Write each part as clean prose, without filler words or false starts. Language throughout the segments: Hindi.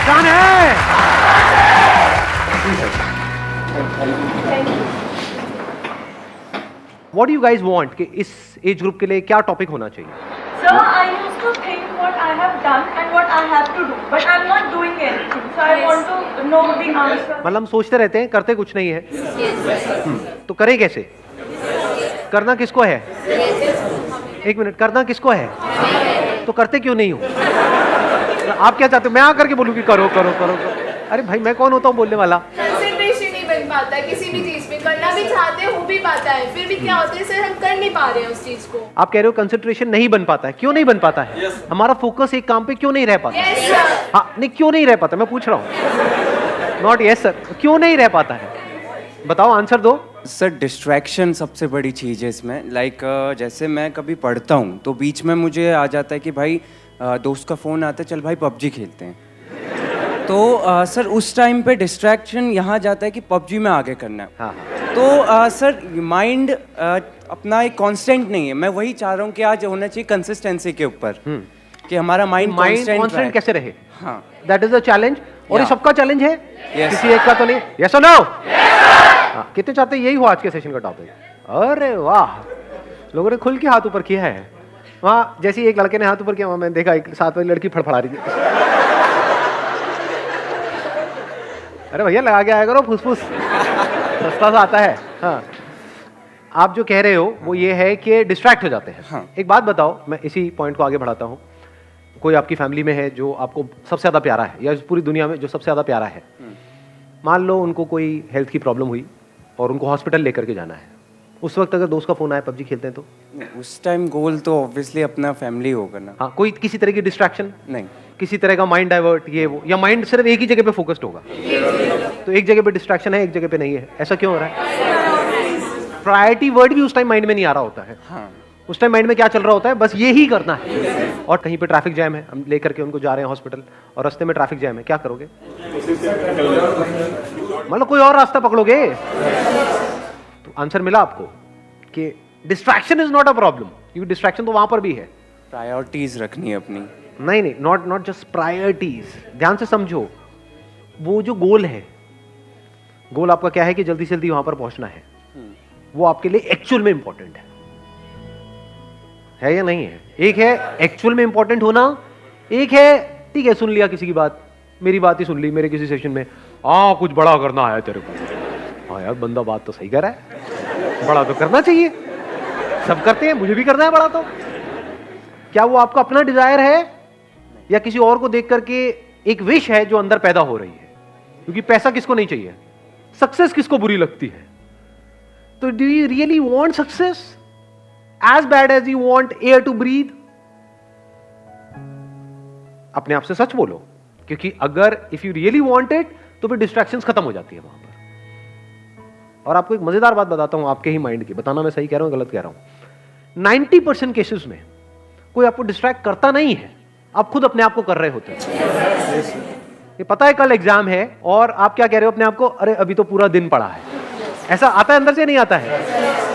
जान है। What do you guys want कि इस एज ग्रुप के लिए क्या टॉपिक होना चाहिए? Sir, I used to think what I have done and what I have to do, but I'm not doing anything. So I want to know the answer. मतलब हम सोचते रहते हैं, करते कुछ नहीं है। तो करें कैसे? करना किसको है? एक मिनट, करना किसको है? तो करते क्यों नहीं हो? आप क्या चाहते हो? मैं आकर के बोलूं कि करो करो करो करो? अरे भाई, मैं कौन होता हूँ बोलने वाला? कंसंट्रेशन नहीं बन पाता किसी भी चीज में, करना भी चाहते हैं, हो भी पाता है, फिर भी क्या होता है सर, हम कर नहीं पा रहे हैं उस चीज को। आप कह रहे हो कंसंट्रेशन नहीं बन पाता है, क्यों नहीं बन पाता है? हमारा फोकस एक काम पे क्यों नहीं रह पाता? Yes sir. हाँ, नहीं क्यों नहीं रह पाता, मैं पूछ रहा हूँ। नॉट यस सर, क्यों नहीं रह पाता है? बताओ, आंसर दो। सर डिस्ट्रैक्शन सबसे बड़ी चीज़ है इसमें। लाइक जैसे मैं कभी पढ़ता हूँ तो बीच में मुझे आ जाता है कि भाई दोस्त का फ़ोन आता है, चल भाई पबजी खेलते हैं। तो सर उस टाइम पे डिस्ट्रैक्शन यहाँ जाता है कि पबजी में आगे करना है। हाँ। तो सर माइंड अपना एक कांस्टेंट नहीं है। मैं वही चाह रहा हूँ कि आज होना चाहिए कंसिस्टेंसी के ऊपर, कि हमारा माइंड कांस्टेंट कैसे रहे? हाँ, दैट इज द चैलेंज। और ये Yeah. सबका चैलेंज है, Yes. किसी एक का तो नहीं। यस और नो? हाँ, कितने चाहते हैं यही हो आज के सेशन का टॉपिक? अरे वाह, लोगों ने खुल के हाथ ऊपर किया है। वहाँ जैसे एक लड़के ने हाथ ऊपर किया, वहाँ मैंने देखा एक साथ वाली लड़की फड़फड़ा रही थी। अरे भैया, लगा के आया करो, फुसफुस सस्ता सा आता है। हाँ, आप जो कह रहे हो वो ये है कि डिस्ट्रैक्ट हो जाते हैं। हाँ। एक बात बताओ, मैं इसी पॉइंट को आगे बढ़ाता हूँ। कोई आपकी फैमिली में है जो आपको सबसे ज़्यादा प्यारा है, या इस पूरी दुनिया में जो सबसे ज़्यादा प्यारा है, मान लो उनको कोई हेल्थ की प्रॉब्लम हुई और उनको हॉस्पिटल लेकर के जाना है। उस वक्त अगर दोस्त का फ़ोन आया, पबजी खेलते हैं तो? उस टाइम गोल तो ऑब्वियसली अपना फैमिली होगा ना। हाँ, कोई किसी तरह की डिस्ट्रैक्शन नहीं, किसी तरह का माइंड डाइवर्ट, ये वो, या माइंड सिर्फ एक ही जगह पे फोकस्ड होगा? तो एक जगह पे डिस्ट्रैक्शन है, एक जगह पे नहीं है। ऐसा क्यों हो रहा है? प्रायोरिटी वर्ड भी उस टाइम माइंड में नहीं आ रहा होता है। हाँ, उस टाइम माइंड में क्या चल रहा होता है? बस ये ही करना है। और कहीं पे ट्रैफिक जैम है, हम लेकर के उनको जा रहे हैं हॉस्पिटल और रास्ते में ट्रैफिक जैम है, क्या करोगे? मतलब कोई और रास्ता पकड़ोगे? तो आंसर मिला आपको कि distraction is not a problem, क्योंकि डिस्ट्रैक्शन तो वहां पर भी है। प्रायोरिटीज रखनी है अपनी। नहीं, नॉट जस्ट प्रायोरिटीज। ध्यान से समझो, वो जो गोल है, गोल आपका क्या है कि जल्दी से जल्दी वहां पर पहुंचना है, वो आपके लिए एक्चुअल में इंपॉर्टेंट है या नहीं है? एक है एक्चुअल में इंपॉर्टेंट होना, एक है ठीक है सुन लिया किसी की बात, मेरी बात ही सुन ली मेरे किसी सेशन में, कुछ बड़ा करना है तेरे को। हाँ यार, बंदा बात तो सही कर रहा है, बड़ा तो करना चाहिए, सब करते हैं, मुझे भी करना है बड़ा। तो क्या वो आपका अपना डिजायर है या किसी और को देख करके एक विश है जो अंदर पैदा हो रही है? क्योंकि पैसा किसको नहीं चाहिए, सक्सेस किसको बुरी लगती है? तो do you really want success as bad as you want air to breathe? अपने आप से सच बोलो, क्योंकि अगर if you really want it तो फिर डिस्ट्रैक्शंस खत्म हो जाती है वहां पर। और आपको एक मजेदार बात बताता हूं आपके ही माइंड की, बताना मैं सही कह रहा हूं गलत कह रहा हूं। 90% केसेस में कोई आपको डिस्ट्रैक्ट करता नहीं है, आप खुद अपने आप को कर रहे होते हैं। ये पता है कल एग्जाम है और आप क्या कह रहे हो अपने आप को? अरे अभी तो पूरा दिन पड़ा है। ऐसा आता है अंदर से, नहीं आता है?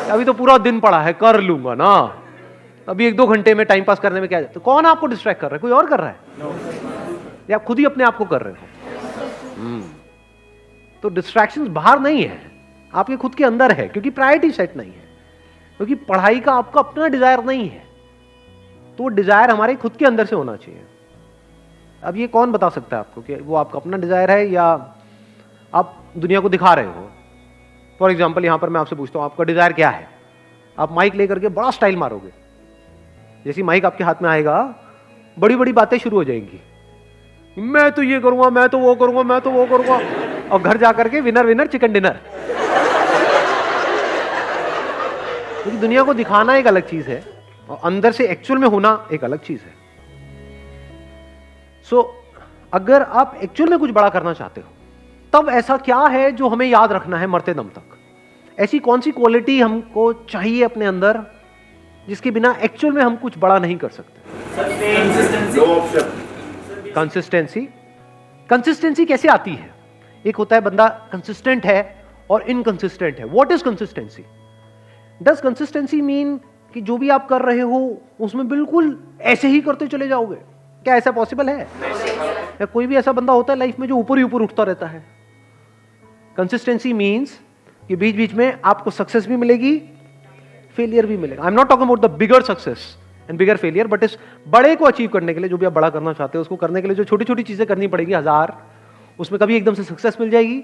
अभी तो पूरा दिन पड़ा है, कर लूंगा ना, अभी 1-2 घंटे में टाइम पास करने में क्या? तो कौन आपको डिस्ट्रैक्ट कर रहा है? कोई और कर रहा है या आप खुद ही अपने आप को कर रहे हो? तो डिस्ट्रैक्शंस बाहर नहीं है, आपके खुद के अंदर है, क्योंकि प्रायोरिटी सेट नहीं है, क्योंकि पढ़ाई का आपका अपना डिजायर नहीं है। तो वो डिजायर हमारे खुद के अंदर से होना चाहिए। अब ये कौन बता सकता है आपको कि वो आपका अपना डिजायर है या आप दुनिया को दिखा रहे हो? फॉर एग्जाम्पल, यहां पर मैं आपसे पूछता हूं आपका डिजायर क्या है? आप माइक लेकर के बड़ा स्टाइल मारोगे, जैसी माइक आपके हाथ में आएगा बड़ी बड़ी बातें शुरू हो जाएंगी, मैं तो ये करूंगा, मैं तो वो करूंगा, मैं तो वो करूंगा, और घर जाकर के विनर विनर चिकन डिनर। क्योंकि दुनिया को दिखाना एक अलग चीज है और अंदर से एक्चुअल में होना एक अलग चीज है। सो अगर आप एक्चुअल में कुछ बड़ा करना चाहते हो, तब ऐसा क्या है जो हमें याद रखना है मरते दम तक? ऐसी कौन सी क्वालिटी हमको चाहिए अपने अंदर जिसके बिना एक्चुअल में हम कुछ बड़ा नहीं कर सकते? कंसिस्टेंसी। कंसिस्टेंसी कैसे आती है? एक होता है बंदा कंसिस्टेंट है और इनकंसिस्टेंट है। What is consistency? Does consistency mean कि जो भी आप कर रहे हो उसमें बिल्कुल ऐसे ही करते चले जाओगे? क्या ऐसा पॉसिबल है? या कोई भी ऐसा बंदा होता है लाइफ में जो ऊपर ही ऊपर उठता रहता है। कंसिस्टेंसी मीन्स कि बीच बीच में आपको सक्सेस भी मिलेगी, फेलियर भी मिलेगा। I am not talking about the bigger success and bigger failure, but इस बड़े को अचीव करने के लिए, जो भी आप बड़ा करना चाहते हो उसको करने के लिए जो छोटी छोटी चीजें करनी पड़ेगी 1000, उसमें कभी एकदम से सक्सेस मिल जाएगी,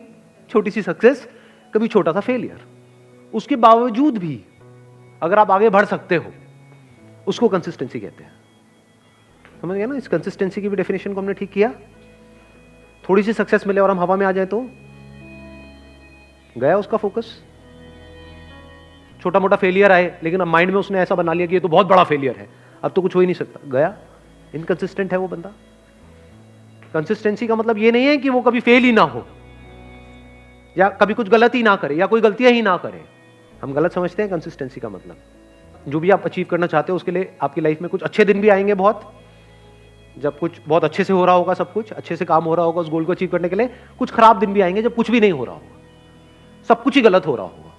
छोटी सी सक्सेस, कभी छोटा सा फेलियर। उसके बावजूद भी अगर आप आगे बढ़ सकते हो, उसको कंसिस्टेंसी कहते हैं। समझ गया ना? इस कंसिस्टेंसी की भी डेफिनेशन को हमने ठीक किया। थोड़ी सी सक्सेस मिले और हम हवा में आ जाए तो गया उसका फोकस। छोटा मोटा फेलियर आए लेकिन अब माइंड में उसने ऐसा बना लिया कि ये तो बहुत बड़ा फेलियर है, अब तो कुछ हो ही नहीं सकता, गया। इनकंसिस्टेंट है वो बंदा। कंसिस्टेंसी का मतलब ये नहीं है कि वो कभी फेल ही ना हो या कभी कुछ गलत ही ना करे या कोई गलतियां ही ना करे। हम गलत समझते हैं कंसिस्टेंसी का मतलब। जो भी आप अचीव करना चाहते हो उसके लिए आपकी लाइफ में कुछ अच्छे दिन भी आएंगे, बहुत, जब कुछ बहुत अच्छे से हो रहा होगा, सब कुछ अच्छे से काम हो रहा होगा उस गोल को अचीव करने के लिए। कुछ खराब दिन भी आएंगे जब कुछ भी नहीं हो रहा होगा, सब कुछ ही गलत हो रहा होगा।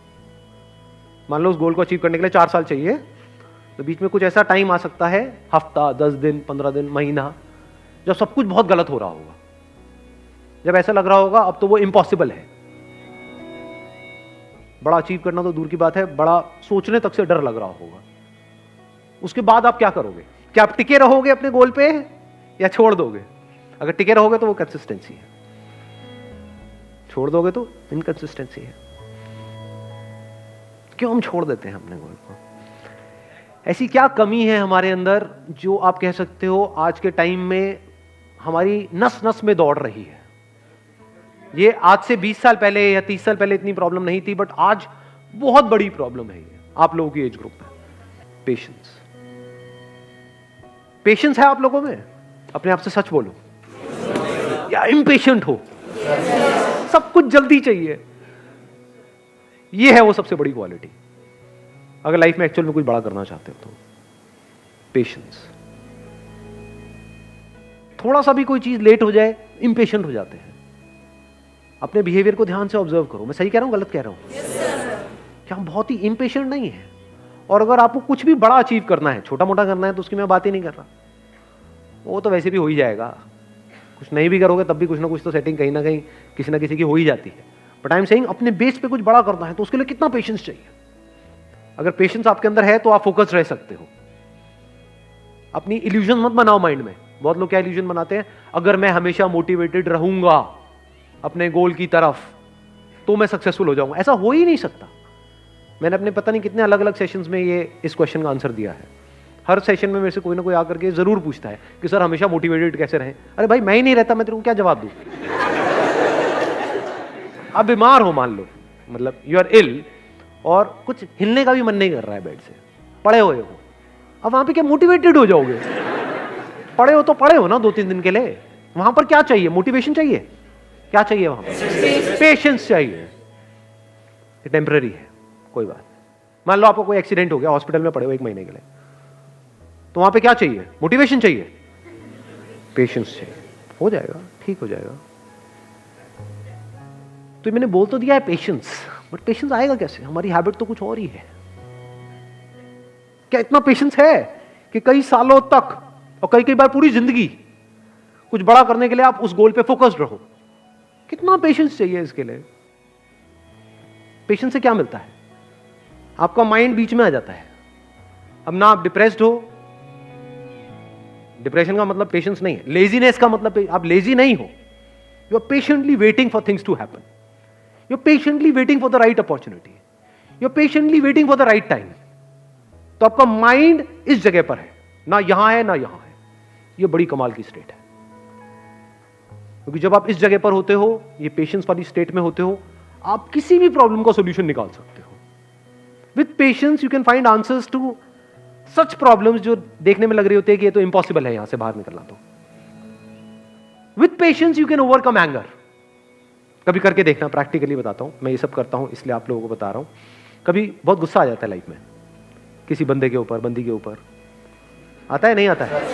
मान लो उस गोल को अचीव करने के लिए 4 साल चाहिए, तो बीच में कुछ ऐसा टाइम आ सकता है, हफ्ता, 10 दिन, 15 दिन, महीना, जब सब कुछ बहुत गलत हो रहा होगा, जब ऐसा लग रहा होगा अब तो वो इम्पॉसिबल है। बड़ा अचीव करना तो दूर की बात है, बड़ा सोचने तक से डर लग रहा होगा। उसके बाद आप क्या करोगे? क्या आप टिके रहोगे अपने गोल पे या छोड़ दोगे? अगर टिके रहोगे तो वो कंसिस्टेंसी है, छोड़ दोगे तो इनकंसिस्टेंसी है। क्यों हम छोड़ देते हैं अपने गोल को? ऐसी क्या कमी है हमारे अंदर जो आप कह सकते हो आज के टाइम में हमारी नस नस में दौड़ रही है? ये आज से 20 साल पहले या 30 साल पहले इतनी प्रॉब्लम नहीं थी, बट आज बहुत बड़ी प्रॉब्लम है ये आप लोगों की एज ग्रुप में। पेशेंस। पेशेंस है आप लोगों में? अपने आप से सच बोलो। या इम्पेशेंट हो? सब कुछ जल्दी चाहिए। ये है वो सबसे बड़ी क्वालिटी अगर लाइफ में एक्चुअल में कुछ बड़ा करना चाहते हो तो। पेशेंस। थोड़ा सा भी कोई चीज लेट हो जाए इम्पेशेंट हो जाते हैं। अपने बिहेवियर को ध्यान से ऑब्जर्व करो। मैं सही कह रहा हूं, गलत कह रहा हूं? क्या हम बहुत ही इम्पेशेंट नहीं है? और अगर आपको कुछ भी बड़ा अचीव करना है, छोटा मोटा करना है, तो उसकी मैं बात ही नहीं कर रहा, वो तो वैसे भी हो ही जाएगा। कुछ नहीं भी करोगे तब भी कुछ ना कुछ तो सेटिंग कहीं ना कहीं किसी ना किसी की हो ही जाती है। बट आई एम सेइंग अपने बेस पे कुछ बड़ा करना है तो उसके लिए कितना पेशेंस चाहिए? अगर पेशेंस आपके अंदर है तो आप फोकस रह सकते हो। अपनी इल्यूजन मत बनाओ माइंड में। बहुत लोग क्या इल्यूजन बनाते हैं, अगर मैं हमेशा मोटिवेटेड रहूंगा अपने गोल की तरफ तो मैं सक्सेसफुल हो जाऊंगा। ऐसा हो ही नहीं सकता। मैंने अपने पता नहीं कितने अलग अलग सेशंस में ये इस क्वेश्चन का आंसर दिया है। हर सेशन में मेरे से कोई ना कोई आकर के जरूर पूछता है कि सर हमेशा मोटिवेटेड कैसे रहें? अरे भाई मैं ही नहीं रहता, मैं तेरे को क्या जवाब दूं? आप बीमार हो मान लो, मतलब यू आर इल और कुछ हिलने का भी मन नहीं कर रहा है बेड से, पड़े हुए हो, अब वहां पे क्या मोटिवेटेड हो जाओगे? पड़े हो तो पड़े हो ना 2-3 दिन के लिए। वहां पर क्या चाहिए? मोटिवेशन चाहिए? क्या चाहिए वहां पर? पेशेंस चाहिए। टेम्पररी है, कोई बात। मान लो आपको कोई एक्सीडेंट हो गया, हॉस्पिटल में पड़े हो 1 महीने के लिए, तो वहां पे क्या चाहिए? मोटिवेशन चाहिए? पेशेंस चाहिए। हो जाएगा, ठीक हो जाएगा। तो मैंने बोल तो दिया है पेशेंस, बट पेशेंस आएगा कैसे? हमारी हैबिट तो कुछ और ही है। क्या इतना पेशेंस है कि कई सालों तक और कई बार पूरी जिंदगी कुछ बड़ा करने के लिए आप उस गोल पे फोकस्ड रहो? कितना पेशेंस चाहिए इसके लिए? पेशेंस से क्या मिलता है? आपका माइंड बीच में आ जाता है। अब ना आप डिप्रेस्ड हो, डिप्रेशन का मतलब पेशेंस नहीं है। लेजीनेस का मतलब आप लेजी नहीं हो, you are patiently waiting for things to happen, you are patiently waiting for the right opportunity, you are patiently waiting for the right time. तो आपका माइंड इस जगह पर है, ना यहां है ना यहां है। यह बड़ी कमाल की स्टेट है, क्योंकि जब आप इस जगह पर होते हो, ये पेशेंस वाली स्टेट में होते हो, आप किसी भी प्रॉब्लम का सॉल्यूशन निकाल सकते हो। With patience you can find answers to such problems जो देखने में लग रही होती है कि ये तो इम्पॉसिबल है यहां से बाहर निकलना। तो with patience you can overcome anger. कभी करके देखना, प्रैक्टिकली बताता हूं। मैं ये सब करता हूं इसलिए आप लोगों को बता रहा हूं। कभी बहुत गुस्सा आ जाता है लाइफ में, किसी बंदे के ऊपर, बंदी के ऊपर आता है, नहीं आता है?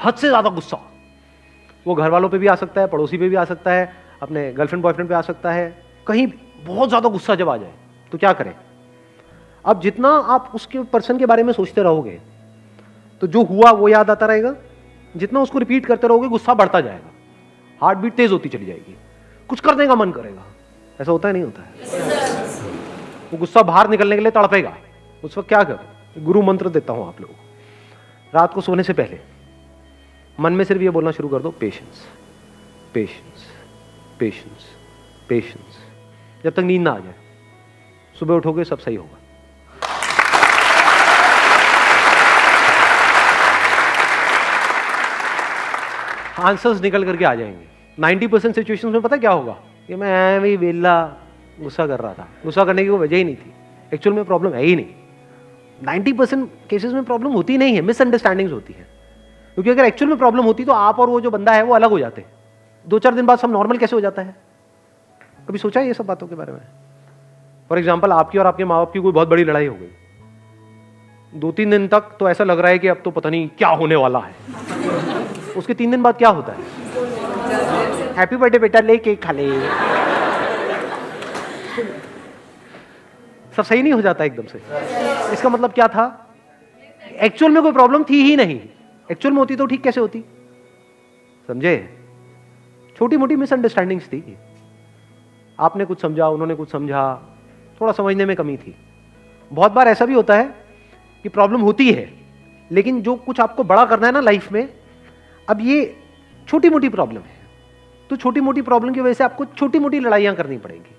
हद से ज्यादा गुस्सा। वो घर वालों पे भी आ सकता है, पड़ोसी पे भी आ सकता है, अपने गर्लफ्रेंड बॉयफ्रेंड पे आ सकता है। कहीं बहुत ज्यादा गुस्सा जब आ जाए तो क्या करें? अब जितना आप उसके पर्सन के बारे में सोचते रहोगे तो जो हुआ वो याद आता रहेगा, जितना उसको रिपीट करते रहोगे गुस्सा बढ़ता जाएगा। हार्ट बीट तेज होती चली जाएगी, कुछ करने का मन करेगा। ऐसा होता है नहीं होता है? वो गुस्सा बाहर निकलने के लिए तड़पेगा। उस वक्त क्या करो? गुरु मंत्र देता हूं आप लोगों को। रात को सोने से पहले मन में सिर्फ ये बोलना शुरू कर दो, पेशेंस पेशेंस पेशेंस पेशेंस, जब तक नींद ना आ जाए। सुबह उठोगे सब सही होगा। आंसर्स निकल करके आ जाएंगे। 90% सिचुएशंस में पता क्या होगा कि मैं ऐਵੇਂ ही वेला गुस्सा कर रहा था, गुस्सा करने की कोई वजह ही नहीं थी, एक्चुअल में प्रॉब्लम है ही नहीं। 90% केसेस में प्रॉब्लम होती नहीं है, मिसअंडरस्टैंडिंग्स होती है। क्योंकि अगर एक्चुअल में प्रॉब्लम होती तो आप और वो जो बंदा है वो अलग हो जाते। 2-4 दिन बाद सब नॉर्मल कैसे हो जाता है? कभी सोचा है ये सब बातों के बारे में? फॉर एग्जाम्पल, आपकी और आपके माँ बाप की कोई बहुत बड़ी लड़ाई हो गई, 2-3 दिन तक तो ऐसा लग रहा है कि अब तो पता नहीं क्या होने वाला है। उसके 3 दिन बाद क्या होता है? हैप्पी बर्थडे बेटा, ले केक खा ले। सब सही नहीं हो जाता एकदम से। इसका मतलब क्या था? एक्चुअल में कोई प्रॉब्लम थी ही नहीं। एक्चुअल में होती तो ठीक कैसे होती? समझे? छोटी मोटी मिसअंडरस्टैंडिंग्स थी। आपने कुछ समझा, उन्होंने कुछ समझा, थोड़ा समझने में कमी थी। बहुत बार ऐसा भी होता है कि प्रॉब्लम होती है, लेकिन जो कुछ आपको बड़ा करना है ना लाइफ में, अब ये छोटी मोटी प्रॉब्लम है, तो छोटी मोटी प्रॉब्लम की वजह से आपको छोटी मोटी लड़ाइयां करनी पड़ेंगी।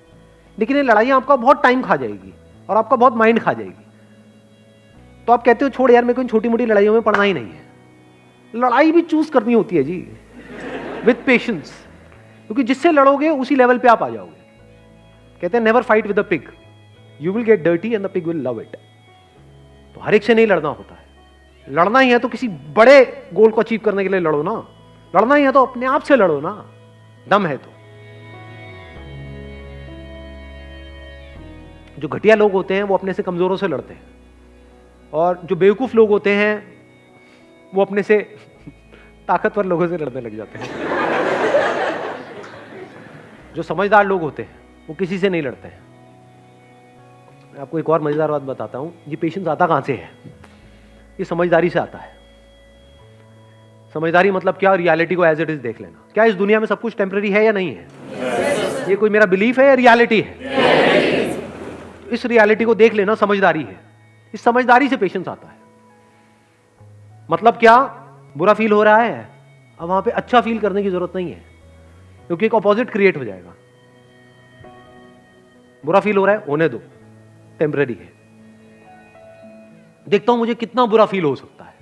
लेकिन ये लड़ाइयां आपका बहुत टाइम खा जाएगी और आपका बहुत माइंड खा जाएगी। तो आप कहते हो छोड़ यार, मेरे को इन छोटी मोटी लड़ाइयों में पड़ना ही नहीं है। लड़ाई भी चूज करनी होती है जी, विद पेशेंस, क्योंकि जिससे लड़ोगे उसी लेवल पे आप आ जाओगे। कहते हैं never fight with a pig, you will get dirty and the pig will love it. तो हर एक से नहीं लड़ना होता है। लड़ना ही है तो किसी बड़े गोल को अचीव करने के लिए लड़ो ना। लड़ना ही है तो अपने आप से लड़ो ना, दम है तो। जो घटिया लोग होते हैं वो अपने से कमजोरों से लड़ते हैं, और जो बेवकूफ लोग होते हैं वो अपने से ताकतवर लोगों से लड़ने लग जाते हैं। जो समझदार लोग होते हैं वो किसी से नहीं लड़ते हैं। मैं आपको एक और मजेदार बात बताता हूं। ये पेशेंस आता कहां से है? ये समझदारी से आता है। समझदारी मतलब क्या? रियलिटी को एज इट इज देख लेना। क्या इस दुनिया में सब कुछ टेम्पररी है या नहीं है? ये कोई मेरा बिलीफ है या रियलिटी है? इस रियलिटी को देख लेना समझदारी है। इस समझदारी से पेशेंस आता है। मतलब क्या? बुरा फील हो रहा है, अब वहां पे अच्छा फील करने की जरूरत नहीं है, क्योंकि एक ऑपोजिट क्रिएट हो जाएगा। बुरा फील हो रहा है, होने दो, टेम्पररी है। देखता हूं मुझे कितना बुरा फील हो सकता है।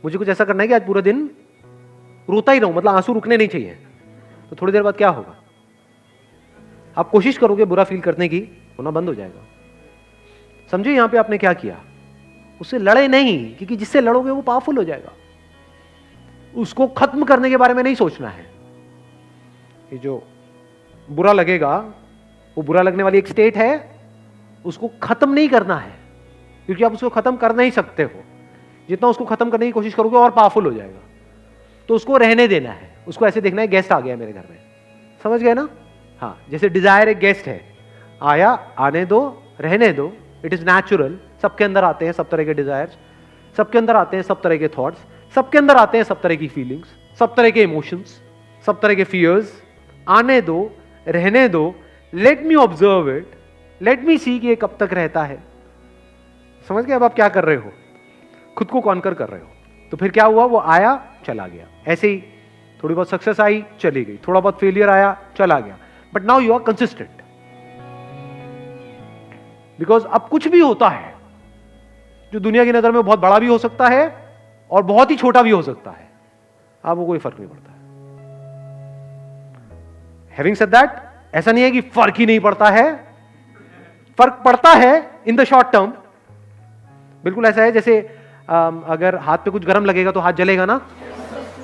मुझे कुछ ऐसा करना है कि आज पूरा दिन रोता ही रहूं, मतलब आंसू रुकने नहीं चाहिए। तो थोड़ी देर बाद क्या होगा? आप कोशिश करोगे बुरा फील करने की, होना बंद हो जाएगा। समझे यहां पे आपने क्या किया? उससे लड़े नहीं, क्योंकि जिससे लड़ोगे वो पावरफुल हो जाएगा। उसको खत्म करने के बारे में नहीं सोचना है। ये जो बुरा लगेगा, वो बुरा लगने वाली एक स्टेट है, उसको खत्म नहीं करना है, क्योंकि आप उसको खत्म कर नहीं सकते हो। जितना उसको खत्म करने की कोशिश करोगे और पावरफुल हो जाएगा। तो उसको रहने देना है। उसको ऐसे देखना है, गेस्ट आ गया मेरे घर में, समझ गए ना? हाँ, जैसे डिजायर एक गेस्ट है, आया, आने दो, रहने दो, इट इज नेचुरल। सबके अंदर आते हैं सब तरह के डिजायर्स, सबके अंदर आते हैं सब तरह के थॉट्स, सबके अंदर आते हैं सब तरह की फीलिंग्स, सब तरह के इमोशंस, सब तरह के फियर्स। आने दो, रहने दो, let me observe it, let me see कि ये कब तक रहता है। समझ गए? अब आप क्या कर रहे हो? खुद को कॉन्कर कर रहे हो। तो फिर क्या हुआ? वो आया, चला गया। ऐसे ही थोड़ी बहुत सक्सेस आई, चली गई, थोड़ा बहुत फेलियर आया, चला गया। But now you are consistent, because अब कुछ भी होता है जो दुनिया की नजर में बहुत बड़ा भी हो सकता है और बहुत ही छोटा भी हो सकता है, आपको कोई फर्क नहीं पड़ता है। हैविंग सेड दैट, ऐसा नहीं है कि फर्क ही नहीं पड़ता है, फर्क पड़ता है इन द शॉर्ट टर्म। बिल्कुल ऐसा है जैसे अगर हाथ पे कुछ गर्म लगेगा तो हाथ जलेगा ना,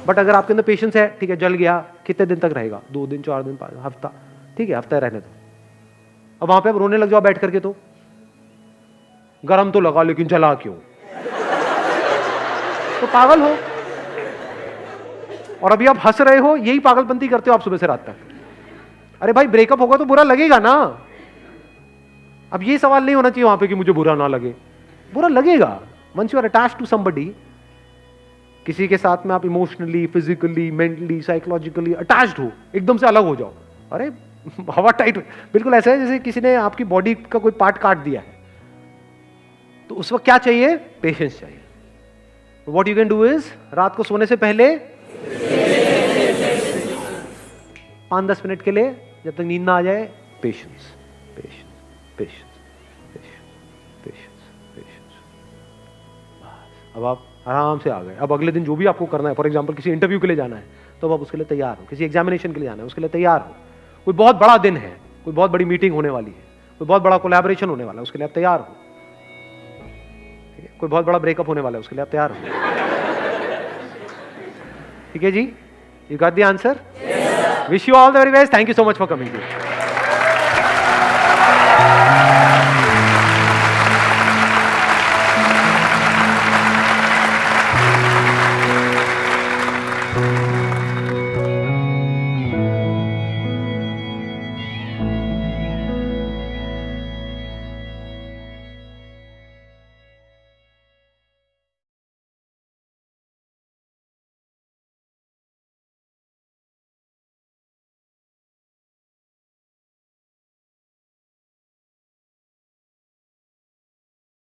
बट अगर आपके अंदर पेशेंस है, ठीक है, जल गया, कितने दिन तक रहेगा? 2 दिन, 4 दिन, 5 हफ्ता, ठीक है, हफ्ता रहने दो। अब वहां पे आप रोने लग जाओ बैठ करके, तो गरम तो लगा लेकिन जला क्यों? तो पागल हो। और अभी आप हंस रहे हो, यही पागलपंती करते हो आप सुबह से रात तक। अरे भाई, ब्रेकअप होगा तो बुरा लगेगा ना। अब ये सवाल नहीं होना चाहिए वहां पे कि मुझे बुरा ना लगे। बुरा लगेगा। Once you are attached to somebody, किसी के साथ में आप emotionally, physically, mentally, psychologically attached हो, एकदम से अलग हो जाओ, अरे हवा टाइट, बिल्कुल ऐसा है जैसे किसी ने आपकी बॉडी का कोई पार्ट काट दिया है, तो उस वक्त क्या चाहिए? पेशेंस चाहिए. What you can do is, रात को सोने से पहले 5-10 मिनट के लिए, जब तक नींद ना आ जाए, patience, patience, patience, patience, patience. अब आप आराम से आ गए. अब अगले दिन जो भी आपको करना है, फॉर एग्जांपल किसी इंटरव्यू के लिए जाना है, तो अब आप उसके लिए तैयार हो. किसी एग्जामिनेशन के लिए जाना है, उसके लिए तैयार हो. कोई बहुत बड़ा दिन है, कोई बहुत बड़ी मीटिंग होने वाली है, कोई बहुत बड़ा कोलैबोरेशन होने वाला है, उसके लिए आप तैयार हो. ठीक है, कोई बहुत बड़ा ब्रेकअप होने वाला है, उसके लिए आप तैयार हो. ठीक है जी, you got the answer. Wish you all the very best. Thank you so much for coming.